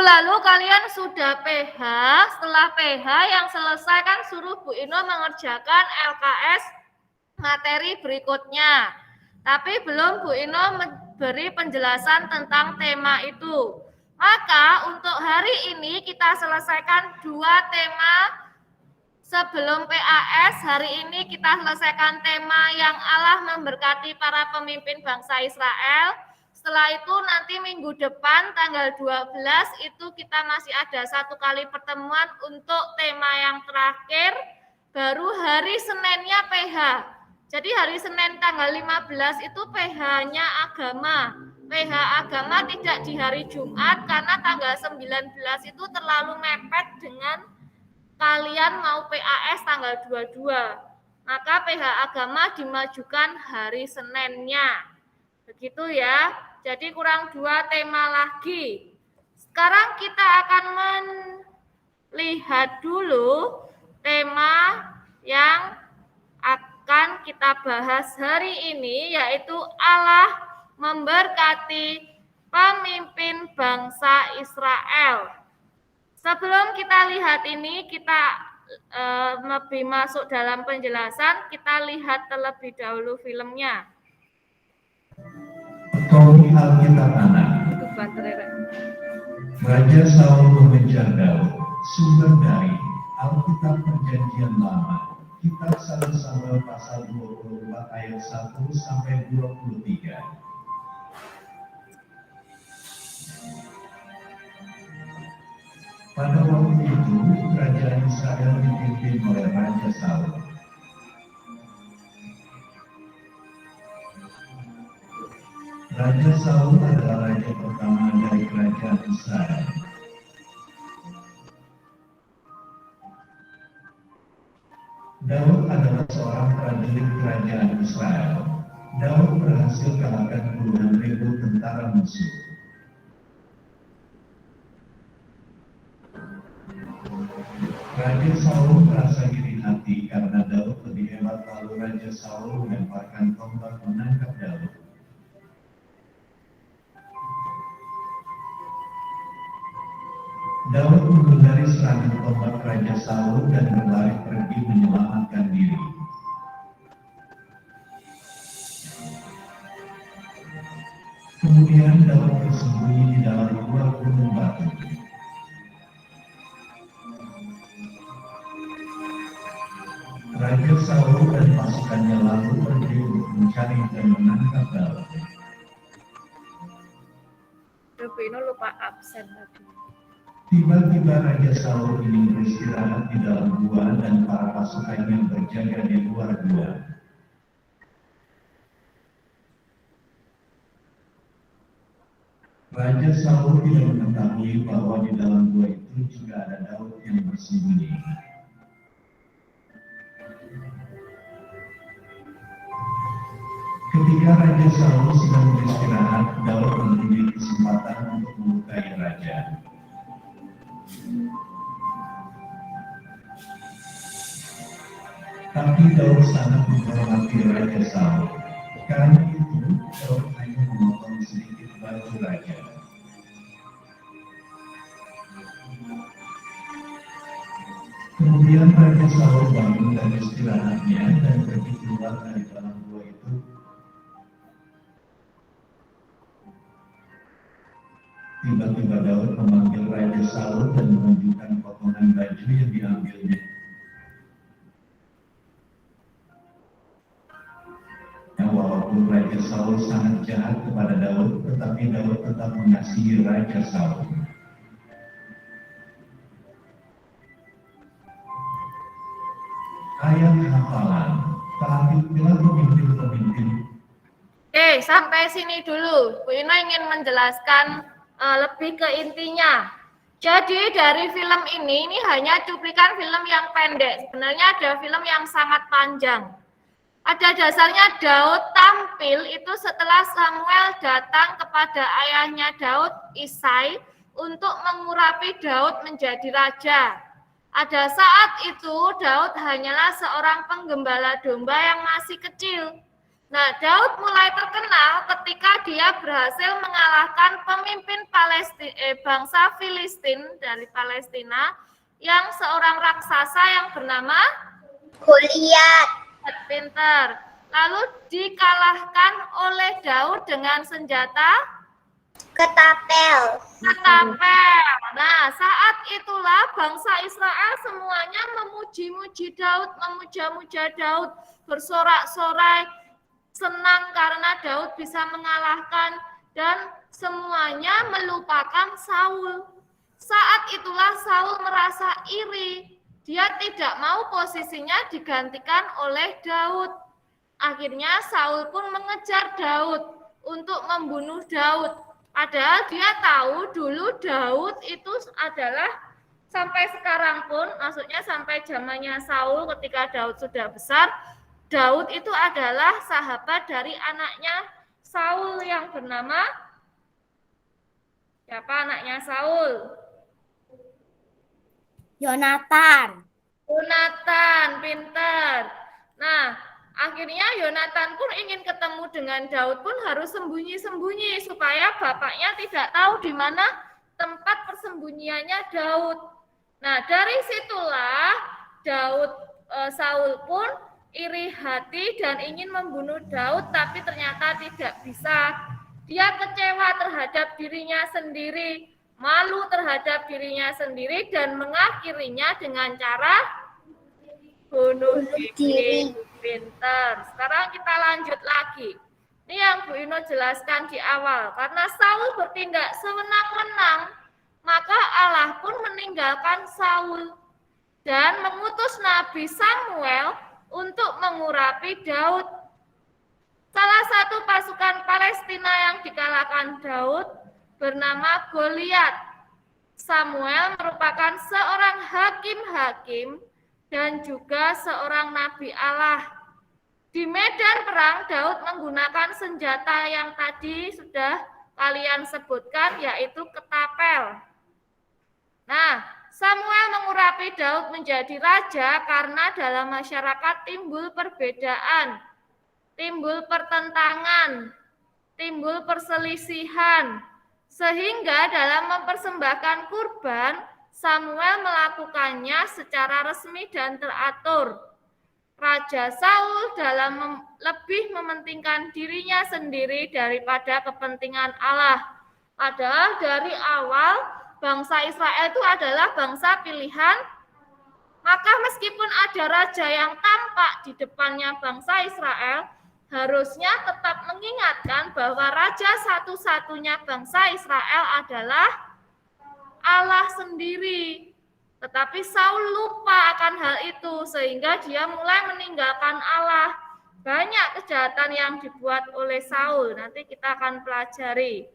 lalu kalian sudah PH. Setelah PH yang selesai kan suruh Bu Ino mengerjakan LKS materi berikutnya. Tapi belum Bu Ino memberi penjelasan tentang tema itu. Maka untuk hari ini kita selesaikan 2 tema sebelum PAS. Hari ini kita selesaikan tema yang Allah memberkati para pemimpin bangsa Israel. Setelah itu nanti minggu depan tanggal 12 itu kita masih ada 1 kali pertemuan untuk tema yang terakhir. Baru hari Seninnya PH. Jadi hari Senin tanggal 15 itu PH-nya agama. PH agama tidak di hari Jumat karena tanggal 19 itu terlalu mepet dengan kalian mau PAS tanggal 22. Maka PH agama dimajukan hari Seninnya. Begitu ya. Jadi kurang 2 tema lagi. Sekarang kita akan melihat dulu tema yang akan kita bahas hari ini, yaitu Allah memberkati pemimpin bangsa Israel. Sebelum kita lihat ini, kita lebih masuk dalam penjelasan, kita lihat terlebih dahulu filmnya. Tomi Alkitab Anak. Raja Saul mengejar Daud, sumber dari Alkitab Perjanjian Lama. Kitab 1 Samuel pasal 24 ayat 1 sampai 23. Pada waktu itu, kerajaan Israel dipimpin oleh Raja Saul. Raja Saul adalah raja pertama dari kerajaan Israel. Daud adalah seorang prajurit kerajaan Israel. Daud berhasil kalahkan puluhan ribu tentara musuh. Raja Saul merasa iri hati karena Daud lebih hebat, lalu Raja Saul melemparkan tombak menangkap Daud. Daud menghindari serangan tombak Raja Saul dan berlari pergi menyelamatkan diri. Kemudian Daud bersembunyi di dalam gua gunung batu. Raja Saul dan pasukannya lalu pergi untuk mencari dan menangkap Daud. Rubino lupa absen tadi. Tiba-tiba Raja Saul ingin beristirahat di dalam gua dan para pasukannya berjaga di luar gua. Raja Saul tidak mengetahui bahwa di dalam gua itu juga ada Daud yang bersembunyi. Ketika Raja Saul sedang beristirahat, Daud mempunyai kesempatan untuk melukai raja. Tapi Daud sangat menghormati Raja Saul. Karena itu, Daud hanya memotong sedikit baju raja. Kemudian Raja Saul bangun dari istirahatnya dan pergi keluar dari dalam gua itu. Tiba-tiba Daud memanggil Raja Saul dan menunjukkan potongan baju yang diambilnya. Walaupun Raja Saul sangat jahat kepada Daud, tetapi Daud tetap mengasihi Raja Saul. Ayat hafalan, taatilah pemimpin-pemimpin. Sampai sini dulu. Bu Ina ingin menjelaskan lebih ke intinya. Jadi dari film ini hanya cuplikan film yang pendek. Sebenarnya ada film yang sangat panjang. Pada dasarnya Daud tampil itu setelah Samuel datang kepada ayahnya Daud, Isai, untuk mengurapi Daud menjadi raja. Pada saat itu Daud hanyalah seorang penggembala domba yang masih kecil. Nah, Daud mulai terkenal ketika dia berhasil mengalahkan pemimpin bangsa Filistin dari Palestina yang seorang raksasa yang bernama Goliat. Pinter. Lalu dikalahkan oleh Daud dengan senjata Ketapel. Nah, saat itulah bangsa Israel semuanya memuji-muji Daud, memuja-muja Daud, bersorak-sorai, senang karena Daud bisa mengalahkan, dan semuanya melupakan Saul. Saat itulah Saul merasa iri. Dia tidak mau posisinya digantikan oleh Daud. Akhirnya Saul pun mengejar Daud untuk membunuh Daud. Padahal dia tahu dulu Daud itu adalah sampai sekarang pun, maksudnya sampai zamannya Saul ketika Daud sudah besar, Daud itu adalah sahabat dari anaknya Saul yang bernama siapa anaknya Saul? Yonatan. Yonatan, pintar. Nah, akhirnya Yonatan pun ingin ketemu dengan Daud pun harus sembunyi-sembunyi supaya bapaknya tidak tahu di mana tempat persembunyiannya Daud. Nah, dari situlah Saul pun iri hati dan ingin membunuh Daud, tapi ternyata tidak bisa. Dia kecewa terhadap dirinya sendiri, malu terhadap dirinya sendiri, dan mengakhirinya dengan cara bunuh diri. Pintar. Sekarang kita lanjut lagi. Ini yang Bu Ino jelaskan di awal. Karena Saul bertindak sewenang-wenang, maka Allah pun meninggalkan Saul dan mengutus Nabi Samuel untuk mengurapi Daud. Salah satu pasukan Palestina yang dikalahkan Daud bernama Goliat. Samuel merupakan seorang hakim-hakim dan juga seorang nabi Allah. Di medan perang, Daud menggunakan senjata yang tadi sudah kalian sebutkan, yaitu ketapel. Nah, Samuel mengurapi Daud menjadi raja karena dalam masyarakat timbul perbedaan, timbul pertentangan, timbul perselisihan, sehingga dalam mempersembahkan kurban, Samuel melakukannya secara resmi dan teratur. Raja Saul lebih mementingkan dirinya sendiri daripada kepentingan Allah. Padahal dari awal bangsa Israel itu adalah bangsa pilihan. Maka meskipun ada raja yang tampak di depannya bangsa Israel, harusnya tetap mengingatkan bahwa raja satu-satunya bangsa Israel adalah Allah sendiri. Tetapi Saul lupa akan hal itu sehingga dia mulai meninggalkan Allah. Banyak kejahatan yang dibuat oleh Saul, nanti kita akan pelajari.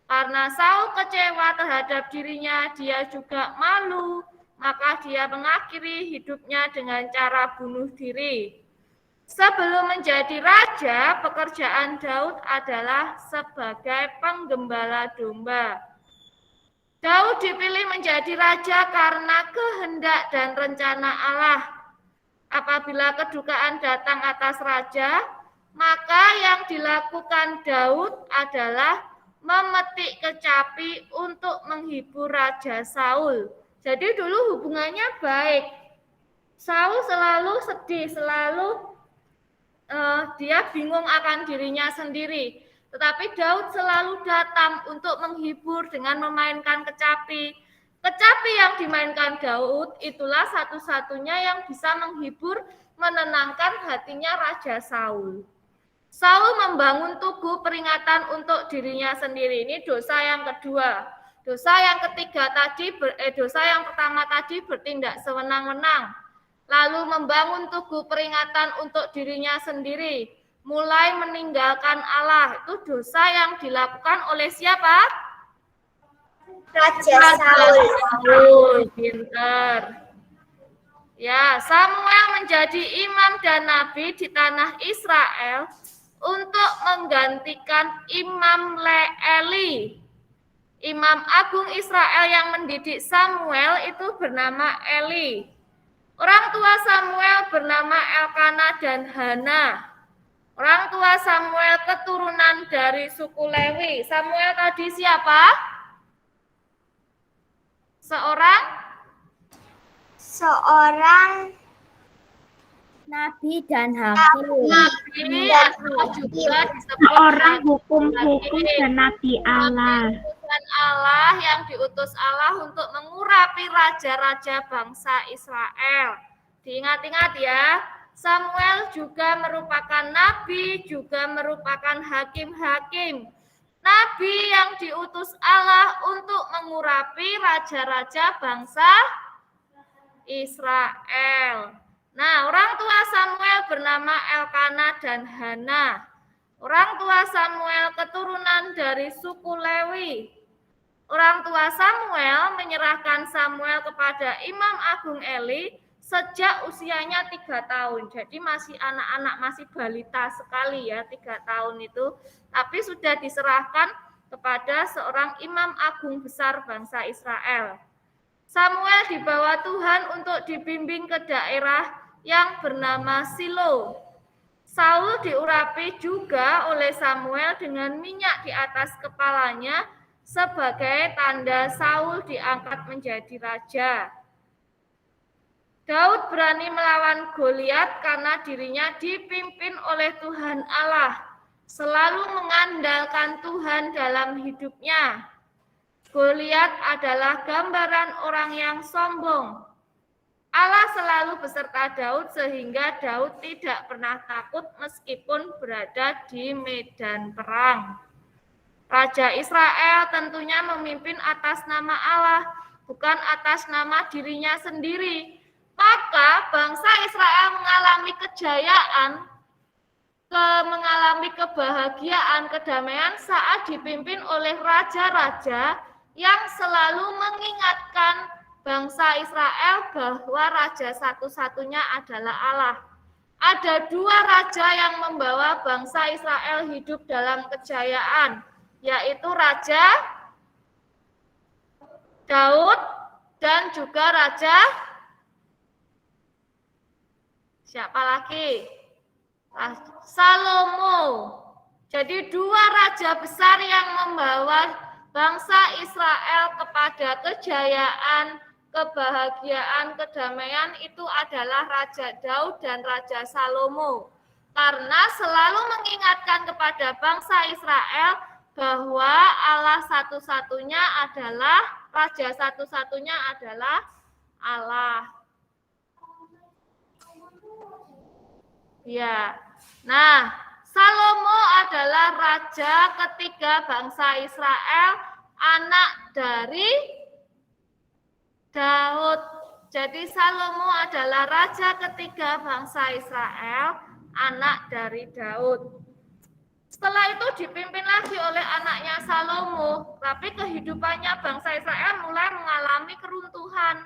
Karena Saul kecewa terhadap dirinya, dia juga malu, maka dia mengakhiri hidupnya dengan cara bunuh diri. Sebelum menjadi raja, pekerjaan Daud adalah sebagai penggembala domba. Daud dipilih menjadi raja karena kehendak dan rencana Allah. Apabila kedukaan datang atas raja, maka yang dilakukan Daud adalah memetik kecapi untuk menghibur Raja Saul. Jadi dulu hubungannya baik. Saul selalu sedih, selalu dia bingung akan dirinya sendiri. Tetapi Daud selalu datang untuk menghibur dengan memainkan kecapi. Kecapi yang dimainkan Daud itulah satu-satunya yang bisa menghibur, menenangkan hatinya Raja Saul. Saul membangun tugu peringatan untuk dirinya sendiri. Ini dosa yang kedua. Dosa yang pertama tadi bertindak sewenang-wenang. Lalu membangun tugu peringatan untuk dirinya sendiri. Mulai meninggalkan Allah. Itu dosa yang dilakukan oleh siapa? Raja Saul. Pintar. Ya, Samuel menjadi imam dan nabi di tanah Israel untuk menggantikan Imam Eli. Imam Agung Israel yang mendidik Samuel itu bernama Eli. Orang tua Samuel bernama Elkana dan Hana. Orang tua Samuel keturunan dari suku Lewi. Samuel tadi siapa? Seorang Nabi dan hakim. Nabi atau juga disebut Seorang hukum-hukum dan nabi Allah. utusan Allah yang diutus Allah untuk mengurapi raja-raja bangsa Israel. Diingat-ingat ya, Samuel juga merupakan nabi, juga merupakan hakim-hakim. Nabi yang diutus Allah untuk mengurapi raja-raja bangsa Israel. Nah, orang tua Samuel bernama Elkana dan Hana. Orang tua Samuel keturunan dari suku Lewi. Orang tua Samuel menyerahkan Samuel kepada Imam Agung Eli sejak usianya 3 tahun. Jadi masih anak-anak, masih balita sekali ya, 3 tahun itu. Tapi sudah diserahkan kepada seorang Imam Agung besar bangsa Israel. Samuel dibawa Tuhan untuk dibimbing ke daerah yang bernama Silo. Saul diurapi juga oleh Samuel dengan minyak di atas kepalanya sebagai tanda Saul diangkat menjadi raja. Daud berani melawan Goliat karena dirinya dipimpin oleh Tuhan Allah, selalu mengandalkan Tuhan dalam hidupnya. Goliat adalah gambaran orang yang sombong. Allah selalu beserta Daud sehingga Daud tidak pernah takut meskipun berada di medan perang. Raja Israel tentunya memimpin atas nama Allah, bukan atas nama dirinya sendiri. Maka bangsa Israel mengalami kejayaan, mengalami kebahagiaan, kedamaian saat dipimpin oleh raja-raja yang selalu mengingatkan bangsa Israel bahwa raja satu-satunya adalah Allah. Ada 2 raja yang membawa bangsa Israel hidup dalam kejayaan, yaitu Raja Daud dan juga Raja siapa lagi? Salomo. Jadi 2 raja besar yang membawa bangsa Israel kepada kejayaan, kebahagiaan, kedamaian itu adalah Raja Daud dan Raja Salomo. Karena selalu mengingatkan kepada bangsa Israel bahwa Allah satu-satunya adalah, Raja satu-satunya adalah Allah. Ya. Nah, Salomo adalah raja ketiga bangsa Israel, anak dari Daud. Jadi Salomo adalah raja ketiga bangsa Israel, anak dari Daud. Setelah itu dipimpin lagi oleh anaknya Salomo, tapi kehidupannya bangsa Israel mulai mengalami keruntuhan,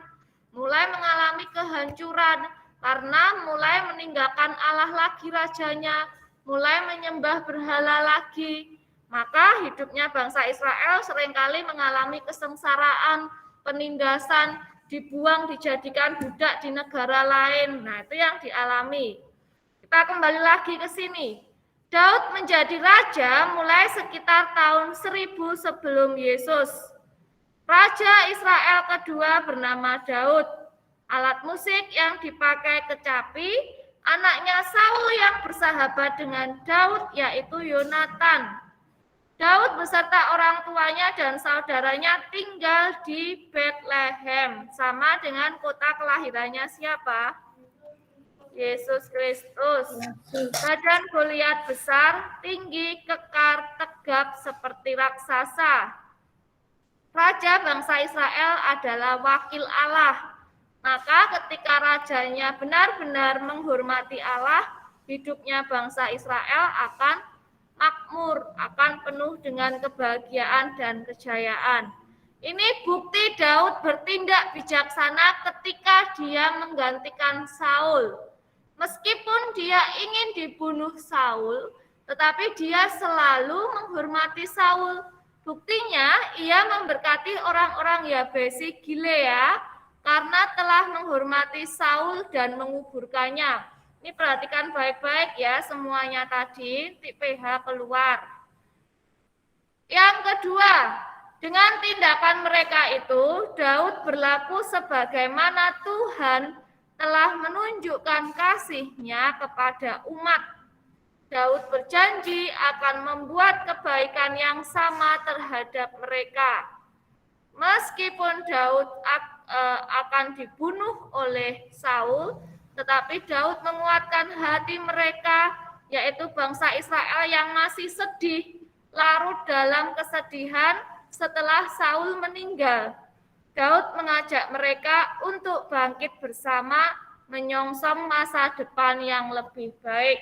mulai mengalami kehancuran, karena mulai meninggalkan Allah lagi rajanya, mulai menyembah berhala lagi. Maka hidupnya bangsa Israel seringkali mengalami kesengsaraan, penindasan, dibuang, dijadikan budak di negara lain. Nah, itu yang dialami. Kita kembali lagi ke sini. Daud menjadi raja mulai sekitar tahun 1000 sebelum Yesus. Raja Israel kedua bernama Daud. Alat musik yang dipakai kecapi, anaknya Saul yang bersahabat dengan Daud, yaitu Yonatan. Daud beserta orang tuanya dan saudaranya tinggal di Bethlehem, sama dengan kota kelahirannya siapa? Yesus Kristus. Badan Goliat besar, tinggi, kekar, tegap seperti raksasa. Raja bangsa Israel adalah wakil Allah. Maka ketika rajanya benar-benar menghormati Allah, hidupnya bangsa Israel akan makmur, akan penuh dengan kebahagiaan dan kejayaan. Ini bukti Daud bertindak bijaksana ketika dia menggantikan Saul. Meskipun dia ingin dibunuh Saul, tetapi dia selalu menghormati Saul. Buktinya ia memberkati orang-orang Yabesi Gilead karena telah menghormati Saul dan menguburkannya. Ini perhatikan baik-baik ya semuanya tadi, titik PH keluar. Yang kedua, dengan tindakan mereka itu, Daud berlaku sebagaimana Tuhan telah menunjukkan kasih-Nya kepada umat. Daud berjanji akan membuat kebaikan yang sama terhadap mereka. Meskipun Daud akan dibunuh oleh Saul, tetapi Daud menguatkan hati mereka, yaitu bangsa Israel yang masih sedih, larut dalam kesedihan setelah Saul meninggal. Daud mengajak mereka untuk bangkit bersama, menyongsong masa depan yang lebih baik.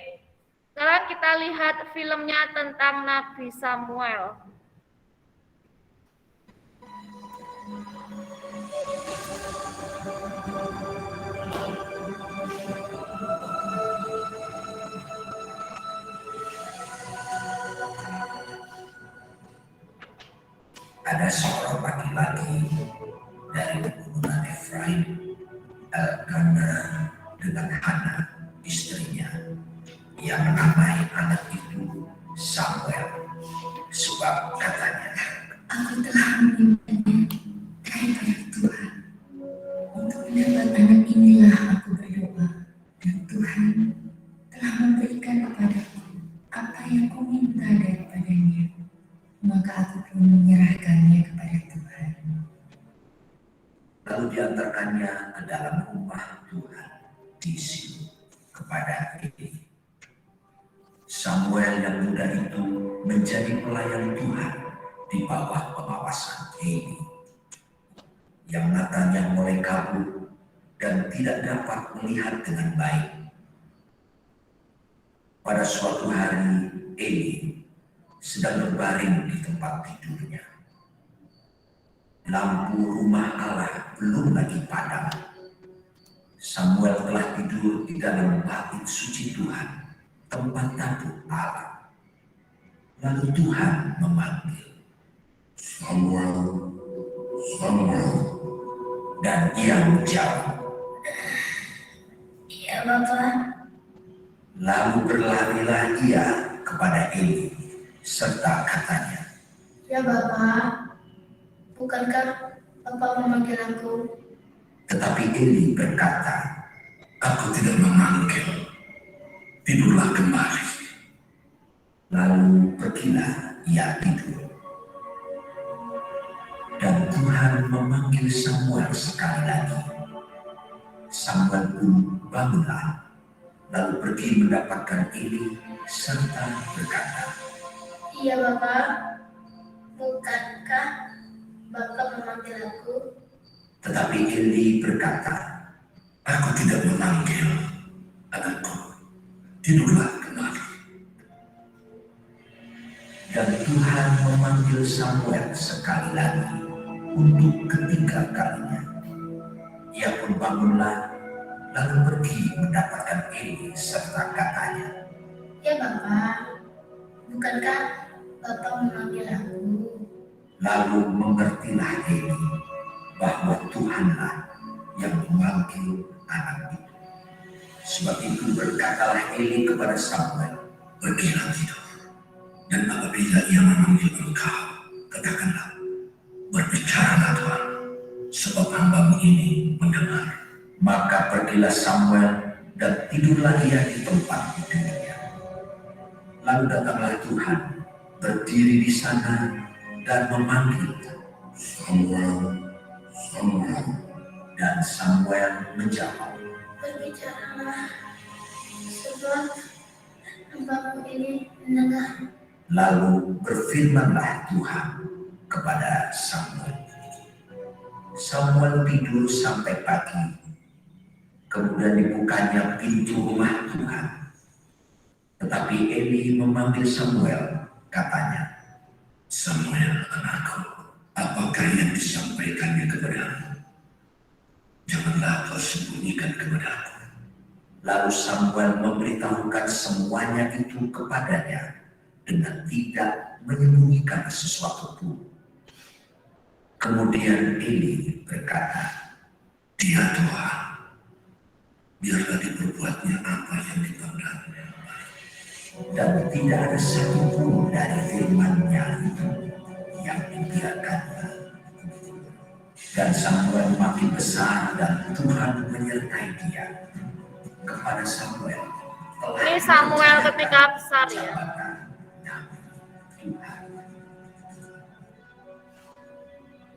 Sekarang kita lihat filmnya tentang Nabi Samuel. Ada seorang laki-laki dari pegunungan Efraim, Elkana dengan Hana, istrinya, yang menamai anak itu Samuel, sebab katanya, aku telah memintanya dari Tuhan. Untuk mendapat anak inilah aku berdoa, dan Tuhan telah memberikan kepadaku apa yang ku minta daripadanya. Maka aku pun menyerahkannya kepada Tuhan. Lalu diantarkannya ke dalam rumah Tuhan di Silo kepada Eli. Samuel yang muda itu menjadi pelayan Tuhan di bawah pengawasan Eli. Yang matanya mulai kabur dan tidak dapat melihat dengan baik. Pada suatu hari Eli sedang berbaring di tempat tidurnya. Lampu rumah Allah belum lagi padam. Samuel telah tidur di dalam bait suci Tuhan, tempat tabut Allah. Lalu Tuhan memanggil, Samuel, Samuel. Dan ia menjawab, Iya, Bapak. Lalu berlarilah ia kepada Eli, serta katanya, Ya, Bapak. Bukankah Bapak memanggil aku? tetapi Eli berkata, Aku tidak memanggil, tidurlah kemari. Lalu pergilah ia tidur. Dan Tuhan memanggil Samuel sekali lagi. Samuel pun bangunlah, lalu pergi mendapatkan Eli serta berkata, Iya, Bapak. Bukankah Bapak memanggil aku? tetapi Eli berkata, Aku tidak memanggil, anakku, tidurlah kemari. dan Tuhan memanggil Samuel sekali lagi untuk ketiga kalinya. Ia pun bangunlah, lalu pergi mendapatkan Eli serta katanya, Ya, Bapak. Bukankah Bapak memanggil aku? lalu mengertilah Eli bahwa Tuhanlah yang memanggil anak itu. Sebab itu berkatalah Eli kepada Samuel, Pergilah tidur, dan apabila ia memanggil engkau, katakanlah, berbicaralah Tuhan, sebab hamba-Mu ini mendengar. maka pergilah Samuel dan tidurlah ia di tempat tidurnya. Lalu datanglah Tuhan, berdiri di sana dan memanggil, Samuel, Samuel. dan Samuel menjawab, Berbicaralah, sebab hamba-Mu ini mendengar. Lalu berfirmanlah Tuhan kepada Samuel. Samuel tidur sampai pagi. Kemudian dibukanya pintu rumah Tuhan. Tetapi Eli memanggil Samuel, katanya, Samuel, anakku, apakah yang disampaikannya kepadamu? Janganlah kau sembunyikan kepadaku. Lalu Samuel memberitahukan semuanya itu kepadanya dengan tidak menyembunyikan sesuatu pun. Kemudian Eli berkata, Dia Tuhan, biarlah diperbuatnya apa yang dan tidak ada satupun dari firman-Nya itu yang dibiarkannya. Dan Samuel makin besar dan Tuhan menyertai dia. Kepada Samuel Ini Samuel ketika besar ya.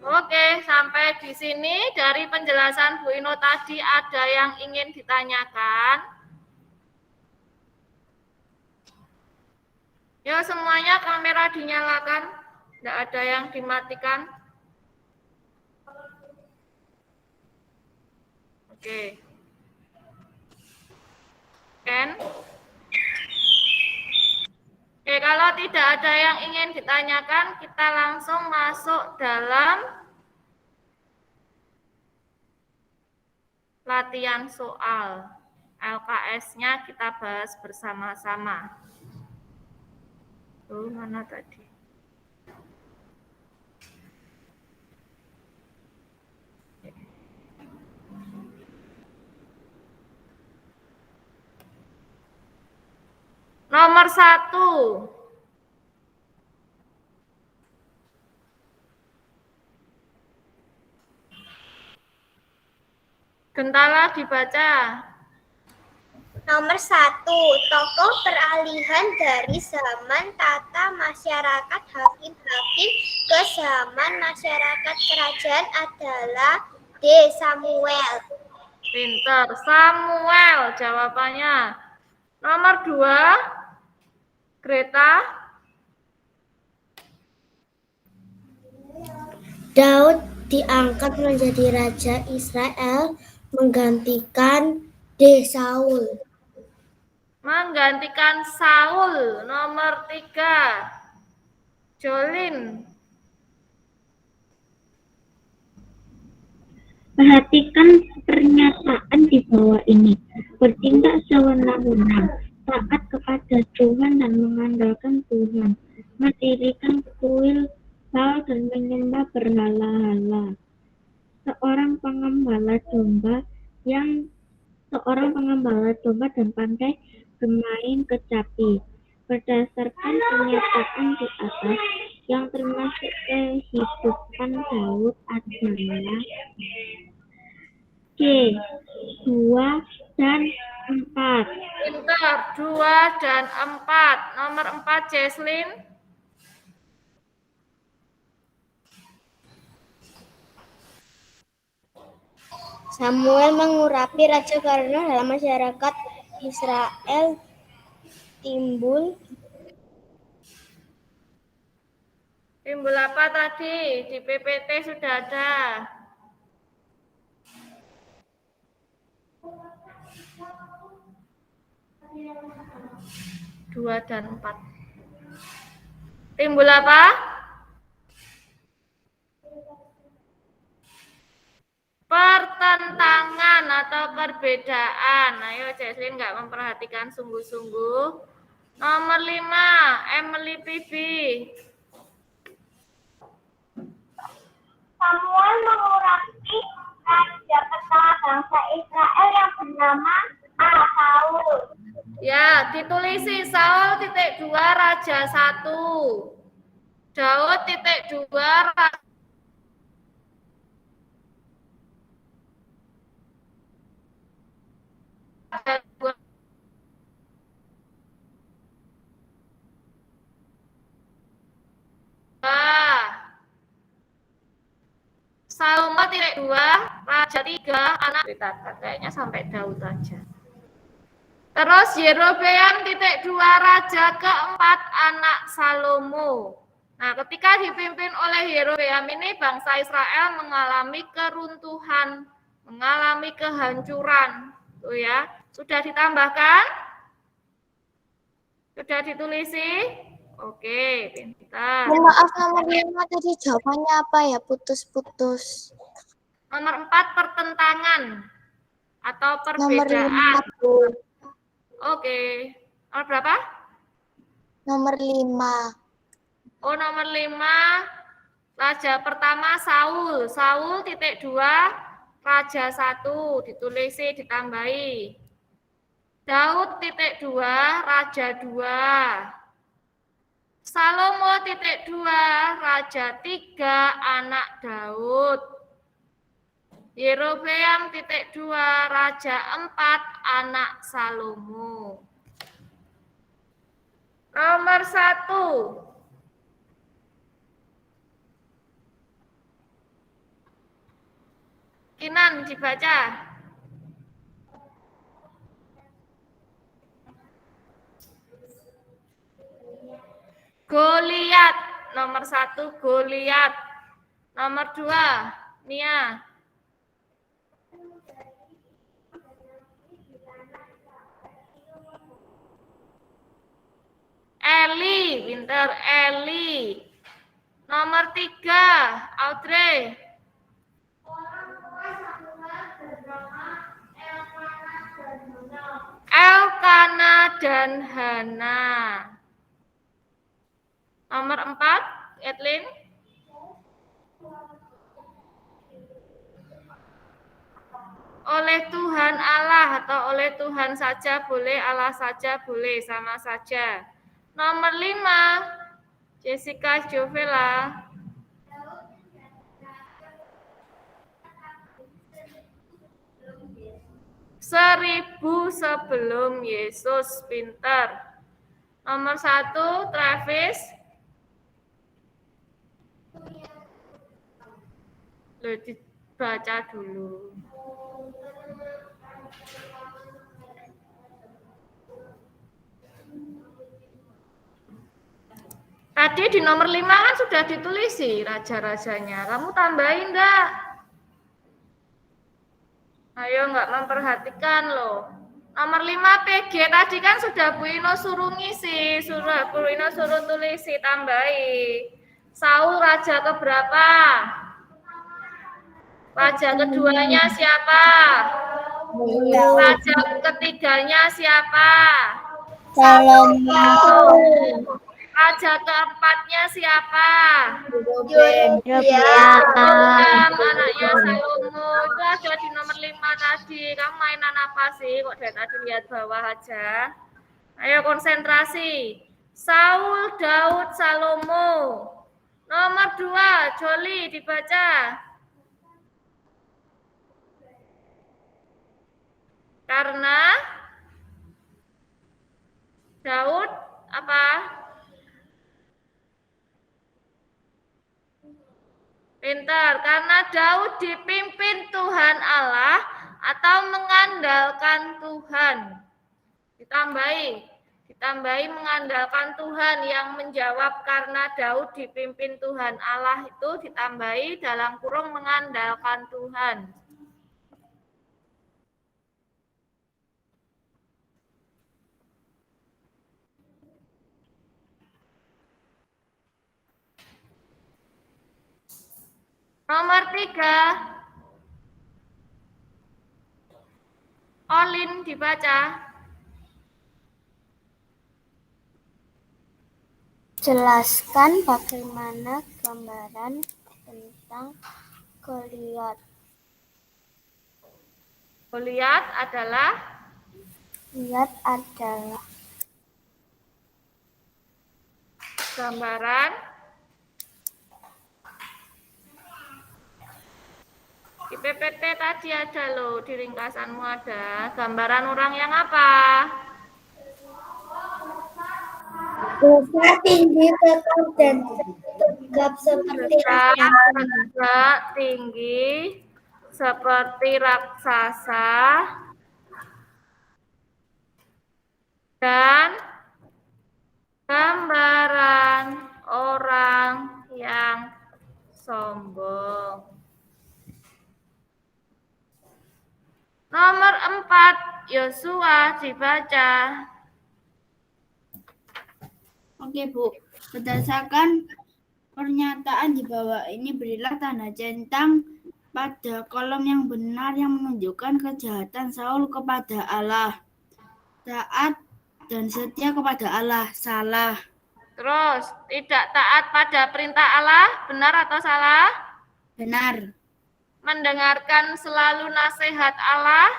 Oke, sampai di sini dari penjelasan Bu Ino tadi ada yang ingin ditanyakan? Ya, semuanya kamera dinyalakan, tidak ada yang dimatikan. Oke. Ken? Oke, kalau tidak ada yang ingin ditanyakan, kita langsung masuk dalam latihan soal. LKS-nya kita bahas bersama-sama. Mana tadi? Nomor 1. Gentala dibaca. Nomor 1, tokoh peralihan dari zaman tata masyarakat hakim-hakim ke zaman masyarakat kerajaan adalah D. Samuel. Pinter. Samuel jawabannya. Nomor 2. Greta. Daud diangkat menjadi raja Israel menggantikan D. Saul. Menggantikan Saul. Nomor 3. Jolin. Perhatikan pernyataan di bawah ini. Bertindak sewenang-wenang, taat kepada Tuhan dan mengandalkan Tuhan, mendirikan kuil Baal dan menyembah berhala-hala. Seorang pengembala domba dan pandai bermain kecapi. Berdasarkan pernyataan di atas, yang termasuk kehidupan Daud adalah C. 2 dan 4. Pinter. 2 dan 4. Nomor 4, Jesslyn. Samuel mengurapi raja karena dalam masyarakat Israel timbul apa tadi? Di PPT sudah ada. Dua dan 4. Timbul apa? Pertentangan atau perbedaan. Ayo, Jesslyn nggak memperhatikan sungguh-sungguh. Nomor 5, Emily Pibi. Samuel mengurapi raja pertama bangsa Israel yang bernama Saul. Ya, ditulisi Saul titik 2 raja 1. Daud titik 2 raja dua. Salma titik 2 raja 3 anak Tata. Kayaknya sampai Daud aja. Terus Yerobeam titik 2 raja keempat anak Salomo. Nah, ketika dipimpin oleh Yerobeam ini bangsa Israel mengalami keruntuhan, mengalami kehancuran. Tuh ya, sudah ditambahkan? Sudah ditulisi? Oke, pintar. Maaf, nomor 5 tadi jawabannya apa ya? Putus-putus. Nomor 4 pertentangan atau Nomor perbedaan. 5, Bu. Oke. Nomor berapa? Nomor 5. Oh, nomor 5. Raja pertama Saul. Saul titik 2 raja 1 ditulisi ditambahi. Daud titik 2, Raja 2. Salomo titik 2, Raja 3, anak Daud. Yerobeam titik 2, Raja 4, anak Salomo. Nomor 1. Kinan dibaca. Goliat. Nomor 1 Goliat. Nomor 2 Nia. Eli, pinter Eli. Nomor 3 Audrey. Elkana dan Hana. Nomor 4 Edlin. Oleh Tuhan Allah atau oleh Tuhan saja boleh, Allah saja boleh, sama saja. Nomor 5 Jessica Jovela. Seribu sebelum Yesus, pintar. Nomor 1 Travis. Loh, dibaca dulu. Tadi di nomor 5 kan sudah ditulisi raja-rajanya. Kamu tambahin enggak? Ayo, enggak memperhatikan loh. Nomor 5 PG tadi kan sudah Bu Ino suruh ngisi, Bu Ino suruh tulisi, tambahi. Saul raja keberapa? Raja keduanya siapa? Raja ketiganya siapa? Salomo. Raja keempatnya siapa? Anaknya Salomo. Itu ada di nomor 5 tadi. Kamu mainan apa sih? Kok dari tadi lihat bawah aja? Ayo konsentrasi. Saul, Daud, Salomo. Nomor 2, Joli dibaca. Karena Daud apa? Pintar, karena Daud dipimpin Tuhan Allah atau mengandalkan Tuhan. Ditambahi mengandalkan Tuhan, yang menjawab karena Daud dipimpin Tuhan Allah itu ditambahi dalam kurung mengandalkan Tuhan. Nomor 3, Olin dibaca. Jelaskan bagaimana gambaran tentang Goliat. Goliat adalah gambaran di PPT tadi ada loh, di ringkasanmu ada gambaran orang yang apa? Besar, tinggi, kekar, dan tegap seperti Besar, tinggi, seperti raksasa, dan gambaran orang yang sombong. Nomor 4, Yosua dibaca. Oke, Bu. Berdasarkan pernyataan di bawah ini, berilah tanda centang pada kolom yang benar yang menunjukkan kejahatan Saul kepada Allah. Taat dan setia kepada Allah. Salah. Terus, tidak taat pada perintah Allah, benar atau salah? Benar. Mendengarkan selalu nasihat Allah?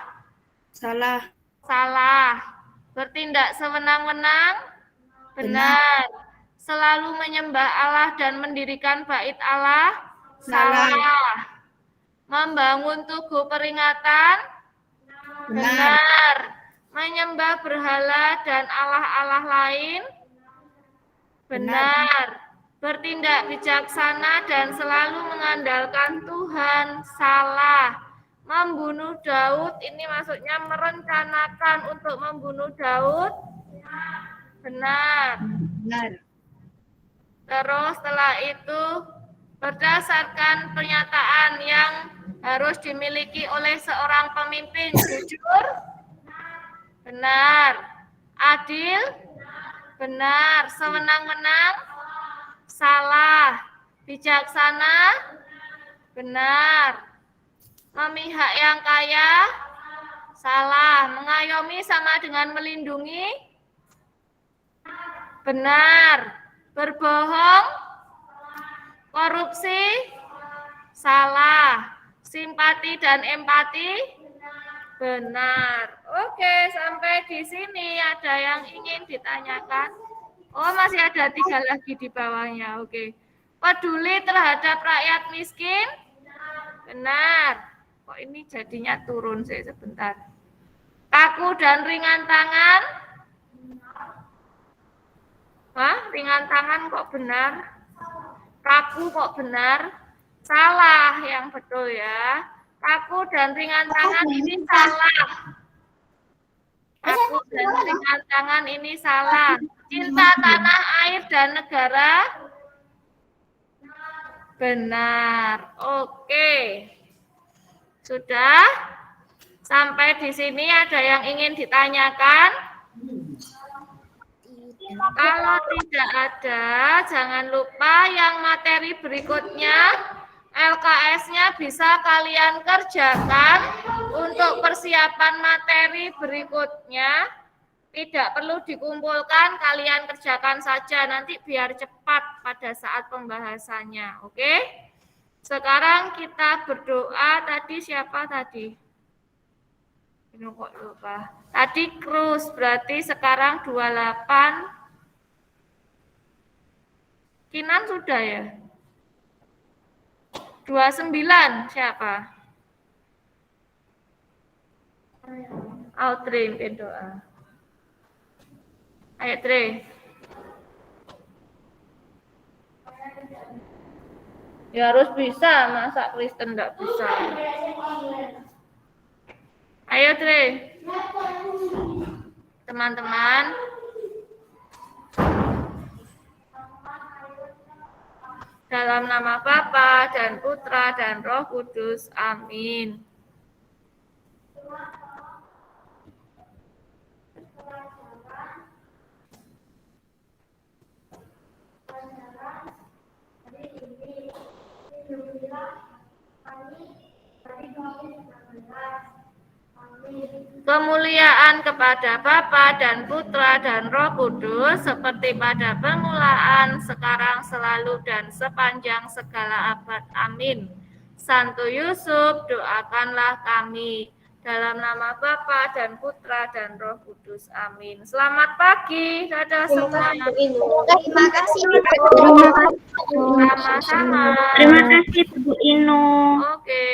Salah. Salah. Bertindak sewenang-wenang? Benar. Selalu menyembah Allah dan mendirikan bait Allah? Salah. Membangun tugu peringatan? Benar. Menyembah berhala dan allah-allah lain? Benar. Bertindak bijaksana dan selalu mengandalkan Tuhan? Salah. Membunuh Daud, ini maksudnya merencanakan untuk membunuh Daud? Benar. Terus setelah itu, berdasarkan pernyataan yang harus dimiliki oleh seorang pemimpin, jujur? Benar. Adil? Benar. Sewenang-wenang? Salah. Bijaksana? Benar. Memihak yang kaya? Salah. Mengayomi sama dengan melindungi? Benar. Berbohong? Korupsi? Salah. Simpati dan empati? Benar. Oke, sampai di sini ada yang ingin ditanyakan? Oh, masih ada 3 lagi di bawahnya. Oke. Peduli terhadap rakyat miskin? Benar. Kok ini jadinya turun sih sebentar. Kaku dan ringan tangan? Hah? Ringan tangan kok benar? Kaku kok benar? Salah, yang betul ya. Kaku dan ringan tangan ini salah. Kaku dan ringan tangan ini salah. Cinta tanah, air, dan negara? Benar. Oke. Sudah? Sampai di sini ada yang ingin ditanyakan? Kalau tidak ada, jangan lupa yang materi berikutnya LKS-nya bisa kalian kerjakan untuk persiapan materi berikutnya. Tidak perlu dikumpulkan, kalian kerjakan saja nanti biar cepat pada saat pembahasannya. Oke? Sekarang kita berdoa. Tadi siapa tadi? Ini kok lupa. Tadi Cruz, berarti sekarang 28. Kinan sudah ya? 29 siapa? Audrey mungkin doa. Ayo Tre. Ya harus bisa, masa Kristen enggak bisa. Ayo Tre. Teman-teman. Dalam nama Bapa dan Putra dan Roh Kudus. Amin. Kemuliaan kepada Bapa dan Putra dan Roh Kudus seperti pada permulaan, sekarang, selalu, dan sepanjang segala abad. Amin. Santo Yusuf, doakanlah kami. Dalam nama Bapa dan Putra dan Roh Kudus. Amin. Selamat pagi. Dadah semua. Terima kasih. Sama-sama. Terima kasih Bu Inu. Oke.